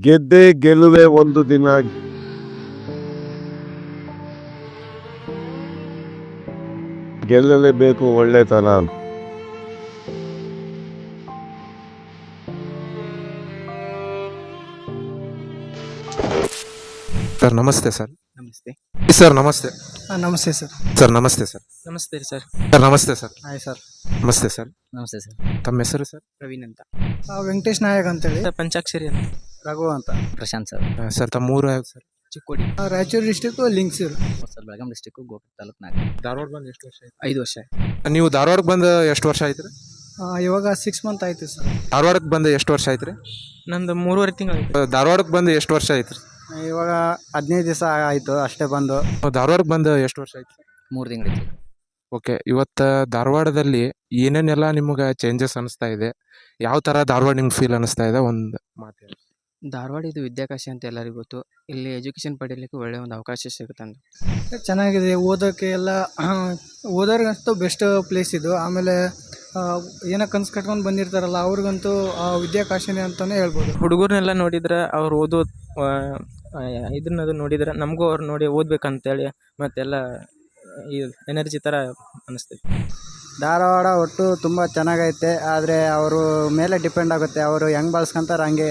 ಗೆದ್ದೇ ಗೆಲುವೆ ಒಂದು ದಿನ. ಗೆಲ್ಲಲೇಬೇಕು ಒಳ್ಳೆತನ. ಸರ್ ನಮಸ್ತೆ ಸರ್. ನಮಸ್ತೆ ಸರ್ ನಮಸ್ತೆ. ನಮಸ್ತೆ ಸರ್. ಸರ್ ನಮಸ್ತೆ ಸರ್. ನಮಸ್ತೆ ಸರ್. ಸರ್ ನಮಸ್ತೆ ಸರ್. Hi sir. ನಮಸ್ತೆ ಸರ್. ನಮಸ್ತೆ ಸರ್. ತಮ್ಮ ಹೆಸರು ಸರ್? ಪ್ರವೀಣ್ ಅಂತ. ವೆಂಕಟೇಶ್ ನಾಯಕ್ ಅಂತೇಳಿ. ಪಂಚಾಕ್ಷರಿ ಅಂತ. ರಘು ಅಂತ. ಪ್ರಶಾಂತ್ ಸರ್. ಸರ್ ತಮ್ಮ ಊರು ಯಾವ್ದು sir? Chikkodi. Raichur district ಲಿಂಕ್ಸೂರು. Sir Belgaum district Gokak taluk ನಾಗ. ಧಾರವಾಡ ಬಂದು ಎಷ್ಟು ವರ್ಷ ಆಯ್ತು? 5 ವರ್ಷ. ನೀವು ಧಾರವಾಡಕ್ಕೆ ಬಂದು ಎಷ್ಟು ವರ್ಷ ಆಯ್ತು ರೀ? ಇವಾಗ 6 ಮಂತ್ ಆಯ್ತು ಸರ್. ಧಾರವಾಡಕ್ಕೆ ಬಂದು ಎಷ್ಟು ವರ್ಷ ಆಯ್ತು ರೀ? ನಂದು 3.5 ತಿಂಗಳು. ಧಾರವಾಡಕ್ಕೆ ಬಂದು ಎಷ್ಟು ವರ್ಷ ಆಯ್ತು ರೀ? ಇವಾಗ 15 ದಿವಸ ಆಯಿತು ಅಷ್ಟೇ ಬಂದು. ಧಾರವಾಡಕ್ಕೆ ಬಂದು ಎಷ್ಟು ವರ್ಷ ಆಯ್ತು? 3 ತಿಂಗಳು. ಓಕೆ, ಇವತ್ತು ಧಾರವಾಡದಲ್ಲಿ ಏನೇನೆಲ್ಲ ನಿಮಗೆ ಚೇಂಜಸ್ ಅನಿಸ್ತಾ ಇದೆ? ಯಾವ ಥರ ಧಾರವಾಡ ನಿಮ್ಗೆ ಫೀಲ್ ಅನಿಸ್ತಾ ಇದೆ? ಒಂದು ಮಾತು ಹೇಳಿ. ಧಾರವಾಡ ಇದು ವಿದ್ಯಾಕಾಶಿ ಅಂತ ಎಲ್ಲರಿಗೂ ಗೊತ್ತು. ಇಲ್ಲಿ ಎಜುಕೇಷನ್ ಪಡೀಲಿಕ್ಕೆ ಒಳ್ಳೆ ಒಂದು ಅವಕಾಶ ಸಿಗುತ್ತೆ ಅಂತ. ಚೆನ್ನಾಗಿದೆ ಓದೋಕ್ಕೆ ಎಲ್ಲ. ಓದೋರ್ಗಂತೂ ಬೆಸ್ಟ್ ಪ್ಲೇಸ್ ಇದು. ಆಮೇಲೆ ಏನೋ ಕನ್ಸು ಕಟ್ಕೊಂಡು ಬಂದಿರ್ತಾರಲ್ಲ ಅವ್ರಿಗಂತೂ ವಿದ್ಯಾಕಾಶಿನೇ ಅಂತಲೇ ಹೇಳ್ಬೋದು. ಹುಡುಗರನ್ನೆಲ್ಲ ನೋಡಿದ್ರೆ ಅವ್ರು ಓದೋ ಇದನ್ನದು ನೋಡಿದ್ರೆ ನಮಗೂ ಅವ್ರು ನೋಡಿ ಓದ್ಬೇಕಂತೇಳಿ ಮತ್ತೆಲ್ಲ ಈ ಎನರ್ಜಿ ಥರ ಅನಿಸ್ತೈತಿ. ಧಾರವಾಡ ಒಟ್ಟು ತುಂಬ ಚೆನ್ನಾಗೈತೆ. ಆದರೆ ಅವರು ಮೇಲೆ ಡಿಪೆಂಡ್ ಆಗುತ್ತೆ, ಅವರು ಹೆಂಗೆ ಬಳಸ್ಕೊಂತಾರೆ ಹಂಗೆ.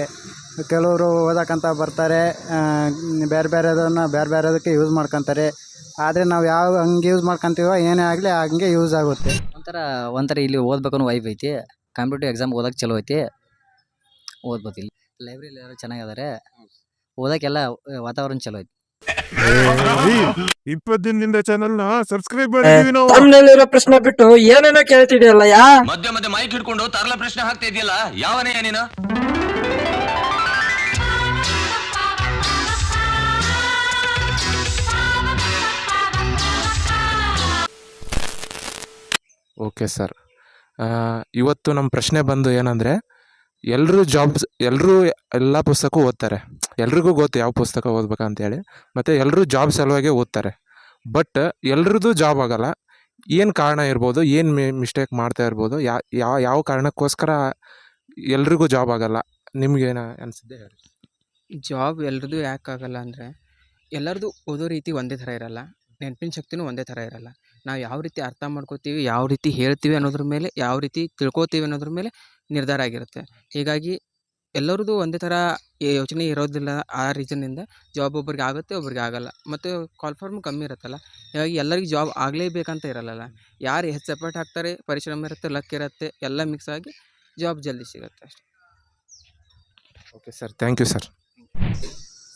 ಕೆಲವರು ಓದಕ್ಕಂತ ಬರ್ತಾರೆ, ಬೇರೆ ಬೇರೆದಕ್ಕೆ ಯೂಸ್ ಮಾಡ್ಕೊತಾರೆ. ಆದರೆ ನಾವು ಯಾವ ಹಂಗೆ ಯೂಸ್ ಮಾಡ್ಕೊತೀವೋ ಏನೇ ಆಗಲಿ ಹಂಗೆ ಯೂಸ್ ಆಗುತ್ತೆ. ಒಂಥರ ಇಲ್ಲಿ ಓದ್ಬೇಕನ್ನೋ ವೈಬ್ ಐತಿ. ಕಾಂಪಿಟೇಟಿವ್ ಎಕ್ಸಾಮ್ ಓದಕ್ಕೆ ಚಲೋ ಐತಿ, ಓದ್ಬೋದು. ಇಲ್ಲಿ ಲೈಬ್ರರಿ ಎಲ್ಲರೂ ಚೆನ್ನಾಗಿದ್ದಾರೆ, ಓದಕ್ಕೆಲ್ಲ ವಾತಾವರಣ ಚಲೋ ಐತಿ. 20 ದಿನದಿಂದ ಚಾನಲ್ ನ ಸಬ್ಸ್ಕ್ರೈಬ್ ಮಾಡಿದೀವಿ ನಾವು. ತಮ್ಮನಲ್ಲಿರೋ ಪ್ರಶ್ನೆ ಬಿಟ್ಟು ಏನೇನೋ ಕೇಳ್ತಿದ್ಯಲ್ಲ ಯಾ? ಮಧ್ಯೆ ಮೈಕ್ ಹಿಡ್ಕೊಂಡು ತರಲ ಪ್ರಶ್ನೆ ಹಾಕ್ತಾ ಇದೆಯಲ್ಲ, ಯಾವನೇ ನೀನು? ಓಕೆ ಸರ್, ಇವತ್ತು ನಮ್ಮ ಪ್ರಶ್ನೆ ಬಂದು ಏನಂದರೆ, ಎಲ್ಲರೂ ಎಲ್ಲ ಪುಸ್ತಕ ಓದ್ತಾರೆ, ಎಲ್ರಿಗೂ ಗೊತ್ತು ಯಾವ ಪುಸ್ತಕ ಓದ್ಬೇಕಂತೇಳಿ, ಮತ್ತು ಎಲ್ಲರೂ ಜಾಬ್ ಸಲುವಾಗಿ ಓದ್ತಾರೆ. ಬಟ್ ಎಲ್ರದ್ದು ಜಾಬ್ ಆಗೋಲ್ಲ. ಏನು ಕಾರಣ ಇರ್ಬೋದು? ಏನು ಮಿಸ್ಟೇಕ್ ಮಾಡ್ತಾ ಇರ್ಬೋದು? ಯಾವ ಕಾರಣಕ್ಕೋಸ್ಕರ ಎಲ್ರಿಗೂ ಜಾಬ್ ಆಗೋಲ್ಲ? ನಿಮ್ಗೇನು ಅನಿಸಿದ್ದೆ ಹೇಳಿ. ಜಾಬ್ ಎಲ್ರದ್ದು ಯಾಕೆ ಆಗಲ್ಲ ಅಂದರೆ, ಎಲ್ಲರದು ಓದೋ ರೀತಿ ಒಂದೇ ಥರ ಇರಲ್ಲ, ನೆನಪಿನ ಶಕ್ತಿನೂ ಒಂದೇ ಥರ ಇರಲ್ಲ. ನಾವು ಯಾವ ರೀತಿ ಅರ್ಥ ಮಾಡ್ಕೋತೀವಿ, ಯಾವ ರೀತಿ ಹೇಳ್ತೀವಿ ಅನ್ನೋದ್ರ ಮೇಲೆ, ಯಾವ ರೀತಿ ತಿಳ್ಕೊತೀವಿ ಅನ್ನೋದ್ರ ಮೇಲೆ ನಿರ್ಧಾರ ಆಗಿರುತ್ತೆ. ಹೀಗಾಗಿ ಎಲ್ಲರದ್ದು ಒಂದೇ ಥರ ಯೋಚನೆ ಇರೋದಿಲ್ಲ. ಆ ರೀಸನ್ನಿಂದ ಜಾಬ್ ಒಬ್ರಿಗೆ ಆಗುತ್ತೆ, ಒಬ್ರಿಗೆ ಆಗಲ್ಲ. ಮತ್ತು ಕಾಲ್ಫಾರ್ಮ್ ಕಮ್ಮಿ ಇರುತ್ತಲ್ಲ, ಹೀಗಾಗಿ ಎಲ್ಲರಿಗೂ ಜಾಬ್ ಆಗಲೇಬೇಕಂತ ಇರಲ್ಲ. ಯಾರು ಹೆಚ್ಚು ಎಫರ್ಟ್ ಹಾಕ್ತಾರೆ, ಪರಿಶ್ರಮ ಇರುತ್ತೆ, ಲಕ್ ಇರುತ್ತೆ, ಎಲ್ಲ ಮಿಕ್ಸ್ ಆಗಿ ಜಾಬ್ ಜಲ್ದಿ ಸಿಗುತ್ತೆ ಅಷ್ಟೇ. Okay sir, thank you sir.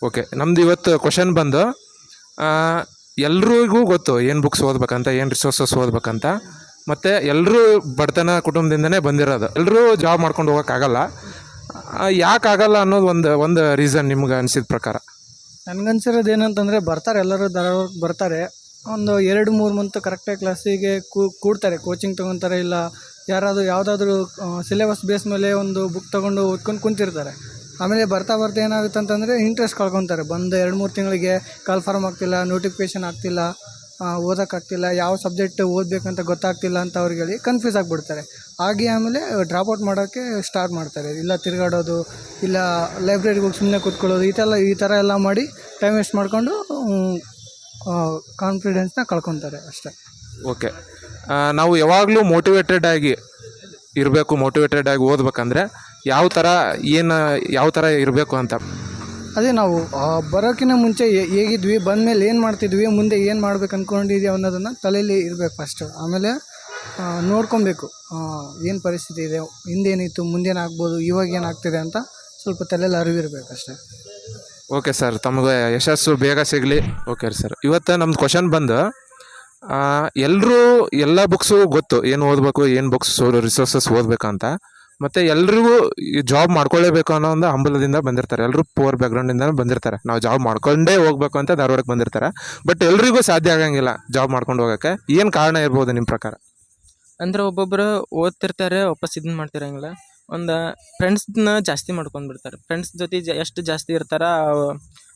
Okay, ನಮ್ದು ಇವತ್ತು ಕ್ವಶನ್ ಬಂದು, ಎಲ್ರಿಗೂ ಗೊತ್ತು ಏನು ಬುಕ್ಸ್ ಓದ್ಬೇಕಂತ, ಏನು ರಿಸೋರ್ಸಸ್ ಓದ್ಬೇಕಂತ, ಮತ್ತು ಎಲ್ಲರೂ ಬಡತನ ಕುಟುಂಬದಿಂದನೇ ಬಂದಿರೋದು. ಎಲ್ಲರೂ ಜಾಬ್ ಮಾಡ್ಕೊಂಡು ಹೋಗೋಕ್ಕಾಗಲ್ಲ. ಯಾಕಾಗಲ್ಲ ಅನ್ನೋದು ಒಂದು ರೀಸನ್ ನಿಮ್ಗೆ ಅನಿಸಿದ ಪ್ರಕಾರ? ನನಗನ್ಸಿರೋದು ಏನಂತಂದರೆ, ಬರ್ತಾರೆ ಎಲ್ಲರೂ ಧಾರವಾಡಕ್ಕೆ ಬರ್ತಾರೆ, ಒಂದು 2-3 ಮಂತ್ ಕರೆಕ್ಟಾಗಿ ಕ್ಲಾಸಿಗೆ ಕೂಡ್ತಾರೆ, ಕೋಚಿಂಗ್ ತೊಗೊತಾರೆ. ಇಲ್ಲ ಯಾವುದಾದ್ರೂ ಸಿಲೆಬಸ್ ಬೇಸ್ ಮೇಲೆ ಒಂದು ಬುಕ್ ತೊಗೊಂಡು ಓದ್ಕೊಂಡು ಕುಂತಿರ್ತಾರೆ. ಆಮೇಲೆ ಬರ್ತಾ ಏನಾಗುತ್ತೆ ಅಂತಂದರೆ ಇಂಟ್ರೆಸ್ಟ್ ಕಳ್ಕೊತಾರೆ. ಬಂದು 2-3 ತಿಂಗಳಿಗೆ ಕಾಲ್ಫಾರ್ಮ್ ಆಗ್ತಿಲ್ಲ, ನೋಟಿಫಿಕೇಷನ್ ಆಗ್ತಿಲ್ಲ, ಓದೋಕ್ಕಾಗ್ತಿಲ್ಲ, ಯಾವ ಸಬ್ಜೆಕ್ಟ್ ಓದಬೇಕಂತ ಗೊತ್ತಾಗ್ತಿಲ್ಲ ಅಂತ ಅವ್ರಿಗೆ ಹೇಳಿ ಕನ್ಫ್ಯೂಸ್ ಆಗಿಬಿಡ್ತಾರೆ. ಹಾಗೆ ಆಮೇಲೆ ಡ್ರಾಪ್ಔಟ್ ಮಾಡೋಕ್ಕೆ ಸ್ಟಾರ್ಟ್ ಮಾಡ್ತಾರೆ. ಇಲ್ಲ ತಿರುಗಾಡೋದು, ಇಲ್ಲ ಲೈಬ್ರರಿಗೆ ಹೋಗಿ ಸುಮ್ಮನೆ ಕೂತ್ಕೊಳ್ಳೋದು, ಈ ಥರ ಎಲ್ಲ ಮಾಡಿ ಟೈಮ್ ವೇಸ್ಟ್ ಮಾಡಿಕೊಂಡು ಕಾನ್ಫಿಡೆನ್ಸ್ನ ಕಳ್ಕೊತಾರೆ ಅಷ್ಟೇ. ಓಕೆ, ನಾವು ಯಾವಾಗಲೂ ಮೋಟಿವೇಟೆಡ್ ಆಗಿ ಇರಬೇಕು. ಮೋಟಿವೇಟೆಡ್ ಆಗಿ ಓದ್ಬೇಕಂದ್ರೆ ಯಾವ ಥರ ಇರಬೇಕು ಅಂತ? ಅದೇ ನಾವು ಬರೋಕ್ಕಿಂತ ಮುಂಚೆ ಹೇಗಿದ್ವಿ, ಬಂದಮೇಲೆ ಏನು ಮಾಡ್ತಿದ್ವಿ, ಮುಂದೆ ಏನು ಮಾಡ್ಬೇಕು ಅಂದ್ಕೊಂಡಿದ್ದೀವಿ ಅನ್ನೋದನ್ನು ತಲೆಯಲ್ಲಿ ಇರಬೇಕು ಫಸ್ಟು. ಆಮೇಲೆ ನೋಡ್ಕೊಬೇಕು ಏನು ಪರಿಸ್ಥಿತಿ ಇದೆ, ಹಿಂದೇನಿತ್ತು, ಮುಂದೇನಾಗ್ಬೋದು, ಇವಾಗ ಏನಾಗ್ತಿದೆ ಅಂತ ಸ್ವಲ್ಪ ತಲೆಯಲ್ಲಿ ಅರಿವಿರಬೇಕು ಅಷ್ಟೇ. ಓಕೆ ಸರ್, ತಮಗೆ ಯಶಸ್ಸು ಬೇಗ ಸಿಗಲಿ. ಓಕೆ ಸರ್, ಇವತ್ತು ನಮ್ದು ಕ್ವಶನ್ ಬಂದು, ಎಲ್ಲ ಬುಕ್ಸು ಗೊತ್ತು, ಏನು ಓದಬೇಕು, ಏನು ಬುಕ್ಸ್ ರಿಸೋರ್ಸಸ್ ಓದಬೇಕಂತ, ಮತ್ತು ಎಲ್ರಿಗೂ ಈ ಜಾಬ್ ಮಾಡ್ಕೊಳ್ಳೇಬೇಕು ಅನ್ನೋ ಒಂದು ಹಂಬಲದಿಂದ ಬಂದಿರ್ತಾರೆ. ಎಲ್ಲರೂ ಪೂರ್ ಬ್ಯಾಕ್ಗ್ರೌಂಡಿಂದ ಬಂದಿರ್ತಾರೆ. ನಾವು ಜಾಬ್ ಮಾಡ್ಕೊಂಡೇ ಹೋಗ್ಬೇಕು ಅಂತ ಧಾರವಾಡಕ್ಕೆ ಬಂದಿರ್ತಾರೆ. ಬಟ್ ಎಲ್ರಿಗೂ ಸಾಧ್ಯ ಆಗಂಗಿಲ್ಲ ಜಾಬ್ ಮಾಡ್ಕೊಂಡು ಹೋಗೋಕ್ಕೆ. ಏನು ಕಾರಣ ಇರ್ಬೋದು ನಿಮ್ಮ ಪ್ರಕಾರ? ಅಂದ್ರೆ ಒಬ್ಬೊಬ್ಬರು ಓದ್ತಿರ್ತಾರೆ, ವಾಪಸ್ ಇದನ್ನ ಮಾಡ್ತಿರಂಗಿಲ್ಲ. ಒಂದು ಫ್ರೆಂಡ್ಸ್ನ ಜಾಸ್ತಿ ಮಾಡ್ಕೊಂಡ್ಬಿಡ್ತಾರೆ. ಫ್ರೆಂಡ್ಸ್ ಜೊತೆ ಎಷ್ಟು ಜಾಸ್ತಿ ಇರ್ತಾರ,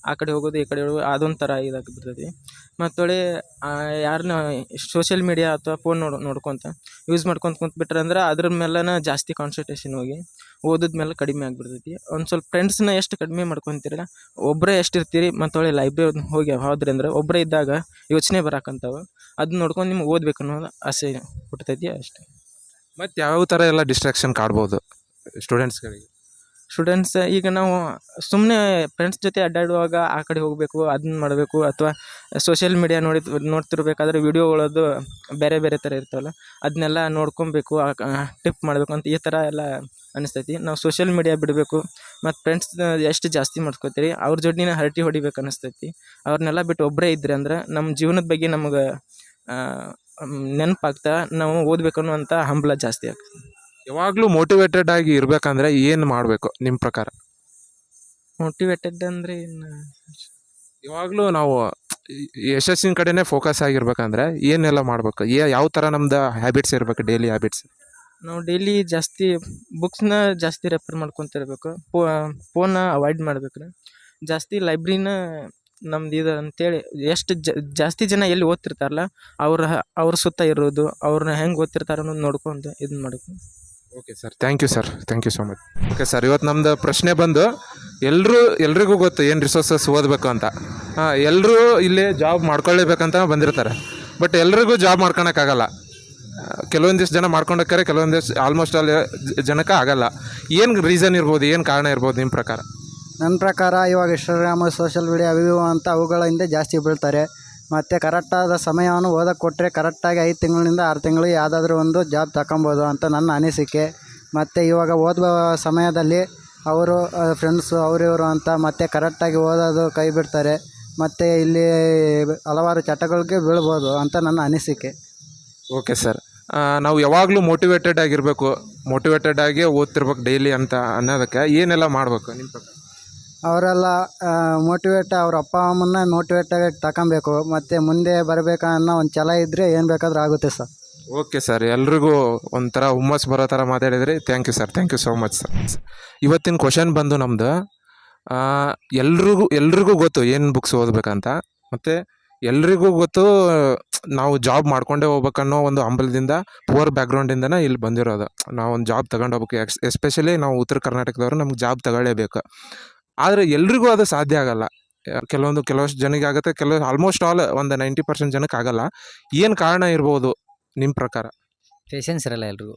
ಆ ಕಡೆ ಹೋಗೋದು ಈ ಕಡೆ ಹೋಗೋದು, ಅದೊಂಥರ ಇದಾಗಿಬಿಡ್ತೈತಿ. ಮತ್ತೊಳ್ಳೆ ಯಾರನ್ನ ಸೋಷಿಯಲ್ ಮೀಡಿಯಾ ಅಥವಾ ಫೋನ್ ನೋಡ್ಕೊತ ಯೂಸ್ ಮಾಡ್ಕೊತ ಕುಂತ್ಬಿಟ್ರೆ ಅಂದ್ರೆ ಅದ್ರ ಮೇಲೆನ ಜಾಸ್ತಿ ಕಾನ್ಸಂಟ್ರೇಷನ್ ಹೋಗಿ ಓದಿದ ಮೇಲೆ ಕಡಿಮೆ ಆಗಿಬಿಡ್ತೈತಿ. ಒಂದು ಸ್ವಲ್ಪ ಫ್ರೆಂಡ್ಸ್ನ ಎಷ್ಟು ಕಡಿಮೆ ಮಾಡ್ಕೊತೀರಲ್ಲ, ಒಬ್ಬರೇ ಎಷ್ಟಿರ್ತೀರಿ ಮತ್ತು ಒಳ್ಳೆ ಲೈಬ್ರರಿ ಹೋಗಿ ಹೋದ್ರಿ ಅಂದ್ರೆ ಒಬ್ಬರೇ ಇದ್ದಾಗ ಯೋಚನೆ ಬರಾಕಂತಾವೆ. ಅದನ್ನ ನೋಡ್ಕೊಂಡು ನಿಮ್ಗೆ ಓದ್ಬೇಕು ಅನ್ನೋದು ಆಸೆ ಹುಟ್ಟತೈತಿ ಅಷ್ಟೇ. ಮತ್ತು ಯಾವ್ಯಾವ ಥರ ಎಲ್ಲ ಡಿಸ್ಟ್ರಾಕ್ಷನ್ ಕಾಡ್ಬೋದು ಸ್ಟೂಡೆಂಟ್ಸ್ಗಳಿಗೆ? ಸ್ಟೂಡೆಂಟ್ಸ್ ಈಗ ನಾವು ಸುಮ್ಮನೆ ಫ್ರೆಂಡ್ಸ್ ಜೊತೆ ಅಡ್ಡಾಡುವಾಗ ಆ ಕಡೆ ಹೋಗಬೇಕು, ಅದನ್ನ ಮಾಡಬೇಕು, ಅಥವಾ ಸೋಷಿಯಲ್ ಮೀಡಿಯಾ ನೋಡ್ತಿರ್ಬೇಕಾದ್ರೆ ವೀಡಿಯೋಗಳದು ಬೇರೆ ಬೇರೆ ಥರ ಇರ್ತಾವಲ್ಲ, ಅದನ್ನೆಲ್ಲ ನೋಡ್ಕೊಬೇಕು, ಟಿಪ್ ಮಾಡಬೇಕು ಅಂತ ಈ ಥರ ಎಲ್ಲ ಅನಿಸ್ತೈತಿ. ನಾವು ಸೋಷಿಯಲ್ ಮೀಡಿಯಾ ಬಿಡಬೇಕು ಮತ್ತು ಫ್ರೆಂಡ್ಸ್ ಎಷ್ಟು ಜಾಸ್ತಿ ಮಾಡ್ಕೋತೀರಿ ಅವ್ರ ಜೊತೆನೇ ಹರಟಿ ಹೊಡಿಬೇಕು ಅನಿಸ್ತೈತಿ. ಅವ್ರನ್ನೆಲ್ಲ ಬಿಟ್ಟು ಒಬ್ಬರೇ ಇದ್ರಿ ಅಂದ್ರೆ ನಮ್ಮ ಜೀವನದ ಬಗ್ಗೆ ನಮಗೆ ನೆನಪಾಗ್ತಾ ನಾವು ಓದಬೇಕು ಅನ್ನುವಂಥ ಹಂಬಲ ಜಾಸ್ತಿ ಆಗ್ತದೆ. ಯಾವಾಗಲೂ ಮೋಟಿವೇಟೆಡ್ ಆಗಿ ಇರಬೇಕಂದ್ರೆ ಏನು ಮಾಡಬೇಕು ನಿಮ್ಮ ಪ್ರಕಾರ? ಮೋಟಿವೇಟೆಡ್ ಅಂದರೆ ಏನು, ಯಾವಾಗಲೂ ನಾವು ಯಶಸ್ಸಿನ ಕಡೆನೇ ಫೋಕಸ್ ಆಗಿರ್ಬೇಕಂದ್ರೆ ಏನೆಲ್ಲ ಮಾಡಬೇಕು? ಯಾವ ಥರ ನಮ್ದು ಹ್ಯಾಬಿಟ್ಸ್ ಇರಬೇಕು, ಡೈಲಿ ಹ್ಯಾಬಿಟ್ಸ್? ನಾವು ಡೈಲಿ ಜಾಸ್ತಿ ಬುಕ್ಸ್ನ ಜಾಸ್ತಿ ರೆಫರ್ ಮಾಡ್ಕೊತಿರ್ಬೇಕು. ಫೋನ್ನ ಅವಾಯ್ಡ್ ಮಾಡ್ಬೇಕು. ಜಾಸ್ತಿ ಲೈಬ್ರರಿನ ನಮ್ದು ಇದು ಅಂತೇಳಿ ಎಷ್ಟು ಜಾಸ್ತಿ ಜನ ಎಲ್ಲಿ ಓದ್ತಿರ್ತಾರಲ್ಲ ಅವ್ರ ಸುತ್ತ ಇರೋದು, ಅವ್ರನ್ನ ಹೆಂಗೆ ಓದ್ತಿರ್ತಾರೆ ಅನ್ನೋದು ನೋಡ್ಕೊಂಡು ಇದನ್ನ ಮಾಡಬೇಕು. Okay sir, thank you sir, thank you so much. Okay sir, ಇವತ್ತು ನಮ್ಮದು ಪ್ರಶ್ನೆ ಬಂದು ಎಲ್ರಿಗೂ ಗೊತ್ತು ಏನು ರಿಸೋರ್ಸಸ್ ಓದಬೇಕು ಅಂತ. ಎಲ್ಲರೂ ಇಲ್ಲಿ ಜಾಬ್ ಮಾಡ್ಕೊಳ್ಳೇಬೇಕಂತ ಬಂದಿರ್ತಾರೆ, ಬಟ್ ಎಲ್ರಿಗೂ ಜಾಬ್ ಮಾಡ್ಕೊಳಕ್ಕಾಗಲ್ಲ. ಕೆಲವೊಂದಿಷ್ಟು ಜನ ಮಾಡ್ಕೊಂಡೋಗ್ತಾರೆ, ಕೆಲವೊಂದಿಷ್ಟು ಆಲ್ಮೋಸ್ಟ್ ಆಲ್ ಜನಕ್ಕೆ ಆಗಲ್ಲ. ಏನು ರೀಸನ್ ಇರ್ಬೋದು, ಏನು ಕಾರಣ ಇರ್ಬೋದು ನಿಮ್ಮ ಪ್ರಕಾರ? ನನ್ನ ಪ್ರಕಾರ ಇವಾಗ ಇನ್ಸ್ಟಾಗ್ರಾಮು, ಸೋಷಿಯಲ್ ಮೀಡಿಯಾ ಅವು ಅಂತ ಅವುಗಳ ಹಿಂದೆ ಜಾಸ್ತಿ ಬೀಳ್ತಾರೆ. ಮತ್ತು ಕರೆಕ್ಟಾದ ಸಮಯವನ್ನು ಓದಕ್ಕೆ ಕೊಟ್ಟರೆ ಕರೆಕ್ಟಾಗಿ 5 ತಿಂಗಳಿಂದ 6 ತಿಂಗಳು ಯಾವುದಾದ್ರೂ ಒಂದು ಜಾಬ್ ತಗೊಬೋದು ಅಂತ ನನ್ನ ಅನಿಸಿಕೆ. ಮತ್ತು ಇವಾಗ ಓದುವ ಸಮಯದಲ್ಲಿ ಅವರು ಫ್ರೆಂಡ್ಸು ಇವರು ಅಂತ ಮತ್ತೆ ಕರೆಕ್ಟಾಗಿ ಓದೋದು ಕೈ ಬಿಡ್ತಾರೆ. ಮತ್ತು ಇಲ್ಲಿ ಹಲವಾರು ಚಟಗಳಿಗೆ ಬೀಳ್ಬೋದು ಅಂತ ನನ್ನ ಅನಿಸಿಕೆ. ಓಕೆ ಸರ್, ನಾವು ಯಾವಾಗಲೂ ಮೋಟಿವೇಟೆಡ್ ಆಗಿರಬೇಕು, ಮೋಟಿವೇಟೆಡ್ ಆಗಿ ಓದ್ತಿರ್ಬೇಕು ಡೈಲಿ ಅಂತ ಅನ್ನೋದಕ್ಕೆ ಏನೆಲ್ಲ ಮಾಡಬೇಕು ನಿಮ್ಮ ಪ್ರಕಾರ? ಅವರೆಲ್ಲ ಅವ್ರ ಅಪ್ಪ ಅಮ್ಮನ್ನ ಮೋಟಿವೇಟಾಗಿ ತಗೊಬೇಕು. ಮತ್ತು ಮುಂದೆ ಬರಬೇಕನ್ನೋ ಒಂದು ಛಲ ಇದ್ದರೆ ಏನು ಬೇಕಾದರೂ ಆಗುತ್ತೆ ಸರ್. ಓಕೆ ಸರ್, ಎಲ್ರಿಗೂ ಒಂಥರ ಹುಮ್ಮಸ್ಸು ಬರೋ ಥರ ಮಾತಾಡಿದ್ರಿ. Thank you sir, thank you so much sir. ಇವತ್ತಿನ ಕ್ವಶನ್ ಬಂದು ನಮ್ಮದು, ಎಲ್ರಿಗೂ ಗೊತ್ತು ಏನು ಬುಕ್ಸ್ ಓದಬೇಕಂತ, ಮತ್ತು ಎಲ್ರಿಗೂ ಗೊತ್ತು ನಾವು ಜಾಬ್ ಮಾಡ್ಕೊಂಡೇ ಹೋಗ್ಬೇಕನ್ನೋ ಒಂದು ಹಂಬಲದಿಂದ, ಪುವರ್ ಬ್ಯಾಕ್ಗ್ರೌಂಡಿಂದನೇ ಇಲ್ಲಿ ಬಂದಿರೋದು. ನಾವು ಒಂದು ಜಾಬ್ ತಗೊಂಡು ಹೋಗ್ಬೇಕು. ಎಸ್ಪೆಷಲಿ ನಾವು ಉತ್ತರ ಕರ್ನಾಟಕದವರು ನಮ್ಗೆ ಜಾಬ್ ತಗೊಳ್ಳೇಬೇಕು. ಆದರೆ ಎಲ್ರಿಗೂ ಅದು ಸಾಧ್ಯ ಆಗಲ್ಲ. ಕೆಲವಷ್ಟು ಜನಕ್ಕೆ ಆಗುತ್ತೆ, ಆಲ್ಮೋಸ್ಟ್ ಆಲ್ ಒಂದು 90% ಜನಕ್ಕೆ ಆಗಲ್ಲ. ಏನು ಕಾರಣ ಇರ್ಬೋದು ನಿಮ್ಮ ಪ್ರಕಾರ? ಪೇಷನ್ಸ್ ಇರಲ್ಲ, ಎಲ್ರಿಗೂ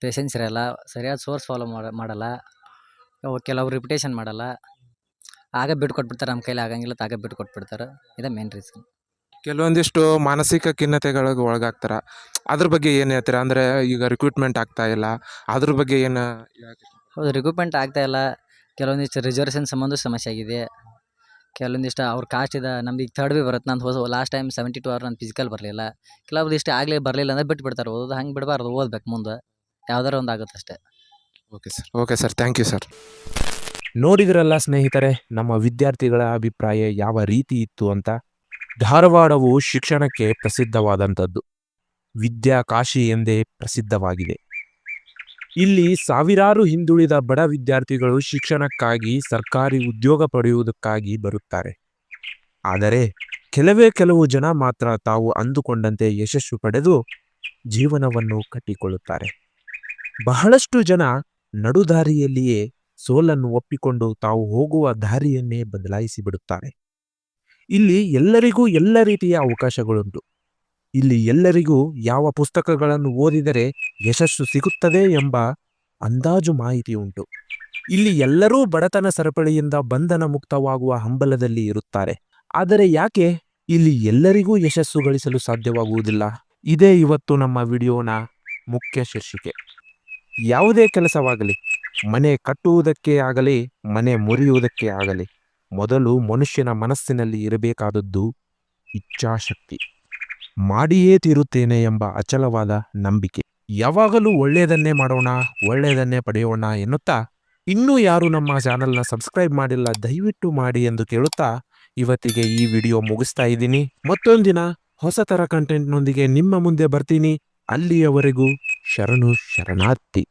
ಪೇಷನ್ಸ್ ಇರಲ್ಲ, ಸರಿಯಾದ ಸೋರ್ಸ್ ಫಾಲೋ ಮಾಡಲ್ಲ, ಕೆಲವ್ರು ರಿಪಿಟೇಷನ್ ಮಾಡಲ್ಲ, ಆಗ ಬಿಟ್ಕೊಟ್ಬಿಡ್ತಾರೆ. ನಮ್ಮ ಕೈಲಿ ಆಗಂಗಿಲ್ಲ, ಆಗ ಬಿಟ್ಕೊಟ್ಬಿಡ್ತಾರೆ. ಇದೇ ಮೇನ್ ರೀಸನ್. ಕೆಲವೊಂದಿಷ್ಟು ಮಾನಸಿಕ ಖಿನ್ನತೆಗಳಿಗೆ ಒಳಗಾಗ್ತಾರೆ. ಅದ್ರ ಬಗ್ಗೆ ಏನು ಹೇಳ್ತೀರಾ? ಅಂದರೆ ಈಗ ರಿಕ್ರೂಟ್ಮೆಂಟ್ ಆಗ್ತಾ ಇಲ್ಲ, ಅದ್ರ ಬಗ್ಗೆ ಏನು? ಹೌದು, ರಿಕ್ರೂಟ್ಮೆಂಟ್ ಆಗ್ತಾಯಿಲ್ಲ. ಕೆಲವೊಂದಿಷ್ಟು ರಿಸರ್ವೇಷನ್ ಸಂಬಂಧ ಸಮಸ್ಯೆ ಆಗಿದೆ. ಕೆಲವೊಂದಿಷ್ಟು ಅವ್ರ ಕಾಸ್ಟ್ ಇದೆ. ನಮ್ದು ಈಗ 3rd ಬರುತ್ತೆ. ನಂದು ಲಾಸ್ಟ್ ಟೈಮ್ 72 ಅವರ್ ನನ್ನ ಫಿಸಿಕಲ್ ಬರಲಿಲ್ಲ. ಕೆಲವ್ರದ್ದು ಇಷ್ಟ ಆಗಲೇ ಬರಲಿಲ್ಲ ಅಂದರೆ ಬಿಟ್ಬಿಡ್ತಾರೆ. ಓದೋದು ಹಂಗೆ ಬಿಡಬಾರ್ದು, ಓದ್ಬೇಕು. ಮುಂದೆ ಯಾವ್ದಾರು ಒಂದು ಆಗುತ್ತೆ ಅಷ್ಟೇ. Okay sir, thank you sir. ನೋಡಿದ್ರಲ್ಲ ಸ್ನೇಹಿತರೆ, ನಮ್ಮ ವಿದ್ಯಾರ್ಥಿಗಳ ಅಭಿಪ್ರಾಯ ಯಾವ ರೀತಿ ಇತ್ತು ಅಂತ. ಧಾರವಾಡವು ಶಿಕ್ಷಣಕ್ಕೆ ಪ್ರಸಿದ್ಧವಾದಂಥದ್ದು, ವಿದ್ಯಾ ಕಾಶಿ ಎಂದೇ ಪ್ರಸಿದ್ಧವಾಗಿದೆ. ಇಲ್ಲಿ ಸಾವಿರಾರು ಹಿಂದುಳಿದ ಬಡ ವಿದ್ಯಾರ್ಥಿಗಳು ಶಿಕ್ಷಣಕ್ಕಾಗಿ, ಸರ್ಕಾರಿ ಉದ್ಯೋಗ ಪಡೆಯುವುದಕ್ಕಾಗಿ ಬರುತ್ತಾರೆ. ಆದರೆ ಕೆಲವು ಜನ ಮಾತ್ರ ತಾವು ಅಂದುಕೊಂಡಂತೆ ಯಶಸ್ಸು ಪಡೆದು ಜೀವನವನ್ನು ಕಟ್ಟಿಕೊಳ್ಳುತ್ತಾರೆ. ಬಹಳಷ್ಟು ಜನ ನಡುದಾರಿಯಲ್ಲಿಯೇ ಸೋಲನ್ನು ಒಪ್ಪಿಕೊಂಡು ತಾವು ಹೋಗುವ ದಾರಿಯನ್ನೇ ಬದಲಾಯಿಸಿ ಬಿಡುತ್ತಾರೆ. ಇಲ್ಲಿ ಎಲ್ಲರಿಗೂ ಎಲ್ಲ ರೀತಿಯ ಅವಕಾಶಗಳುಂಟು. ಇಲ್ಲಿ ಎಲ್ಲರಿಗೂ ಯಾವ ಪುಸ್ತಕಗಳನ್ನು ಓದಿದರೆ ಯಶಸ್ಸು ಸಿಗುತ್ತದೆ ಎಂಬ ಅಂದಾಜು ಮಾಹಿತಿ ಉಂಟು. ಇಲ್ಲಿ ಎಲ್ಲರೂ ಬಡತನ ಸರಪಳಿಯಿಂದ ಬಂಧನ ಮುಕ್ತವಾಗುವ ಹಂಬಲದಲ್ಲಿ ಇರುತ್ತಾರೆ. ಆದರೆ ಯಾಕೆ ಇಲ್ಲಿ ಎಲ್ಲರಿಗೂ ಯಶಸ್ಸು ಗಳಿಸಲು ಸಾಧ್ಯವಾಗುವುದಿಲ್ಲ? ಇದೇ ಇವತ್ತು ನಮ್ಮ ವಿಡಿಯೋನ ಮುಖ್ಯ ಶೀರ್ಷಿಕೆ. ಯಾವುದೇ ಕೆಲಸವಾಗಲಿ, ಮನೆ ಕಟ್ಟುವುದಕ್ಕೆ ಆಗಲಿ, ಮನೆ ಮುರಿಯುವುದಕ್ಕೆ ಆಗಲಿ, ಮೊದಲು ಮನುಷ್ಯನ ಮನಸ್ಸಿನಲ್ಲಿ ಇರಬೇಕಾದದ್ದು ಇಚ್ಛಾಶಕ್ತಿ. ಮಾಡಿಯೇ ತೀರುತ್ತೇನೆ ಎಂಬ ಅಚಲವಾದ ನಂಬಿಕೆ. ಯಾವಾಗಲೂ ಒಳ್ಳೆಯದನ್ನೇ ಮಾಡೋಣ, ಒಳ್ಳೆಯದನ್ನೇ ಪಡೆಯೋಣ ಎನ್ನುತ್ತಾ, ಇನ್ನೂ ಯಾರು ನಮ್ಮ ಚಾನಲ್ನ ಸಬ್ಸ್ಕ್ರೈಬ್ ಮಾಡಿಲ್ಲ ದಯವಿಟ್ಟು ಮಾಡಿ ಎಂದು ಕೇಳುತ್ತಾ ಇವತ್ತಿಗೆ ಈ ವಿಡಿಯೋ ಮುಗಿಸ್ತಾ ಇದ್ದೀನಿ. ಮತ್ತೊಂದಿನ ಹೊಸ ಥರ ಕಂಟೆಂಟ್ನೊಂದಿಗೆ ನಿಮ್ಮ ಮುಂದೆ ಬರ್ತೀನಿ. ಅಲ್ಲಿಯವರೆಗೂ ಶರಣು ಶರಣಾರ್ಥಿ.